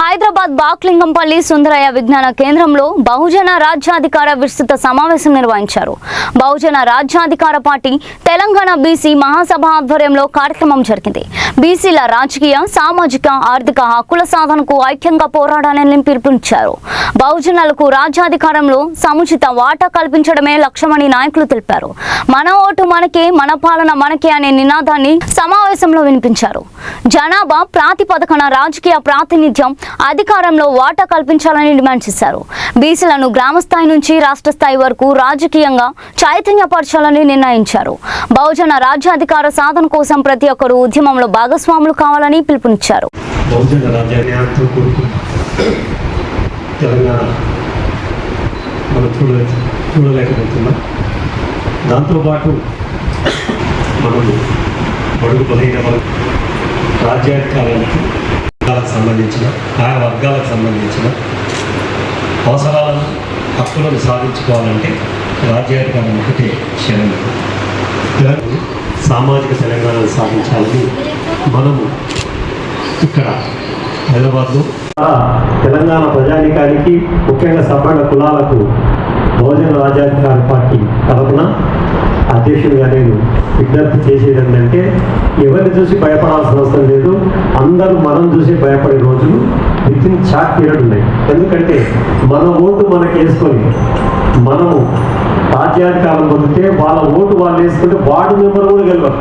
హైదరాబాద్ బాక్లింగంపల్లి సుందరయ్య విజ్ఞాన కేంద్రంలో బహుజన రాజ్యాధికార విస్తృత సమావేశం నిర్వహించారు. బహుజన రాజ్యాధికార పార్టీ తెలంగాణ బీసీ మహాసభ ఆధ్వర్యంలో కార్యక్రమం జరిగింది. బీసీల రాజకీయ, సామాజిక, ఆర్థిక హక్కుల సాధనకు ఐక్యంగా పోరాడాలని పిలుపునిచ్చారు. బహుజనులకు రాజ్యాధికారంలో సముచిత వాటా కల్పించడమే లక్ష్యమని నాయకులు తెలిపారు. మన ఓటు మనకే, మన పాలన మనకే అనే నినాదాన్ని సమావేశంలో వినిపించారు. జనాభా ప్రాతిపదికన రాజకీయ ప్రాతినిధ్యం, అధికారంలో వాటా కల్పించాలని డిమాండ్ చేశారు. బీసీలను గ్రామ స్థాయి నుంచి రాష్ట్ర స్థాయి వరకు రాజకీయంగా చైతన్యపరచాలని నిర్ణయించారు. బహుజన రాజ్యాధికార సాధన కోసం ప్రతి ఒక్కరూ ఉద్యమంలో భాగస్వాములు కావాలని పిలుపునిచ్చారు. చూడలేకపోతున్నాం. దాంతోపాటు మనము బడుగు బలైన రాజ్యాధికారానికి సంబంధించిన ఆయా వర్గాలకు సంబంధించిన అవసరాలను, హక్కులను సాధించుకోవాలంటే రాజ్యాధికారం ఒకటే శరణం. సామాజిక తెలంగాణను సాధించాలని మనము ఇక్కడ హైదరాబాద్లో తెలంగాణ ప్రజానికానికి, ముఖ్యంగా సబ్బండ కులాలకు బహుజన రాజ్యాధికార పార్టీ తరఫున అధ్యక్షుడిగా నేను విజ్ఞప్తి చేసేది ఏంటంటే, ఎవరిని చూసి భయపడాల్సిన అవసరం లేదు. అందరూ మనం చూసి భయపడే రోజులు వితిన్ షార్ట్ పీరియడ్ ఉన్నాయి. ఎందుకంటే మన ఓటు మనకి వేసుకొని మనము రాజ్యాధికారం పొందితే వాళ్ళ ఓటు వాళ్ళు వేసుకుంటే వార్డు మెంబర్ కూడా గెలవరు.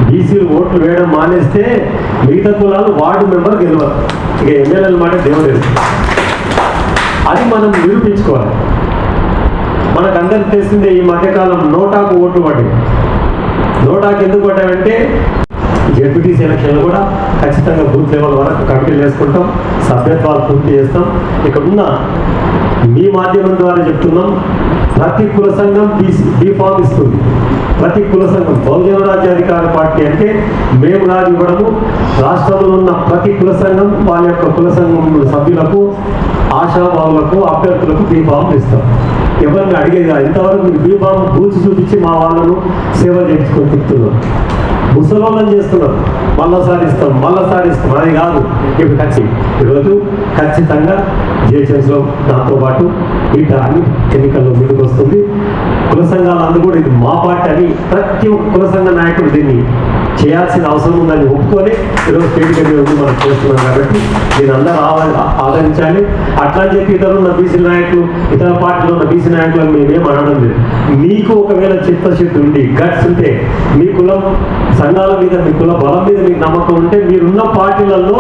బీసీలు ఓట్లు వేయడం మానేస్తే మిగతా కులాలు వార్డు మెంబర్ గెలవరు. ఇక ఎమ్మెల్యేల మాట దేవుడు. అది మనం నిరూపించుకోవాలి. మనకు అందరికి తెలిసిందే, ఈ మధ్యకాలం నోటాకు ఓట్లు పడ్డాయి. నోటాకు ఎందుకు పడ్డాయంటే జెడ్పీటీసీ ఎలక్షన్లు కూడా ఖచ్చితంగా బూత్ లెవెల్ వరకు కమిటీలు వేసుకుంటాం, సభ్యత్వాలు పూర్తి చేస్తాం. ఇక్కడ ఉన్న మీ మాధ్యమం ద్వారా చెప్తున్నాం, ప్రతి కుల సంఘం బీఫామ్ ఇస్తుంది. ప్రతి కుల సంఘం బహుజన రాజ్యాధికార పార్టీ అంటే మేము రాజు ఇవ్వడము, రాష్ట్రంలో ఉన్న ప్రతి కుల సంఘం వాళ్ళ యొక్క కుల సంఘం సభ్యులకు, ఆశాభావులకు, అభ్యర్థులకు బీఫామ్ ఇస్తాం. ఎవరిని అడిగేది ఇంతవరకు మీరు బీఫామ్ పూర్తి చూపించి మా వాళ్ళను సేవ చేయించుకొని తిప్పుతున్నారు. ముసలోళ్ళని చేస్తున్నారు. మళ్ళీసారి ఇస్తాం అది కాదు. ఇప్పుడు ఈరోజు ఖచ్చితంగా జిహెచ్ఎంస్లో దాంతోపాటు ఇట్లా అన్ని ఎన్నికల్లో ముందుకు వస్తుంది. కుల సంఘాలందరూ కూడా ఇది మా పార్టీ అని ప్రతి ఒక్క కుల సంఘ నాయకుడు దీన్ని చేయాల్సిన అవసరం ఉందని ఒప్పుకొని ఈరోజు స్టేట్ కమిటీ మనం చేస్తున్నాం. కాబట్టి దీన్ని అందరూ ఆదరించాలి. అట్లా అని చెప్పి ఇతరున్న బీసీ నాయకులు, ఇతర పార్టీలో ఉన్న బీసీ నాయకులను మేమేం అనడం లేదు. మీకు ఒకవేళ చిత్తశుద్ధి ఉండి గట్స్ ఉంటే, మీ కులం సంఘాల మీద, మీ కుల బలం మీద మీకు నమ్మకం ఉంటే, మీరున్న పార్టీలలో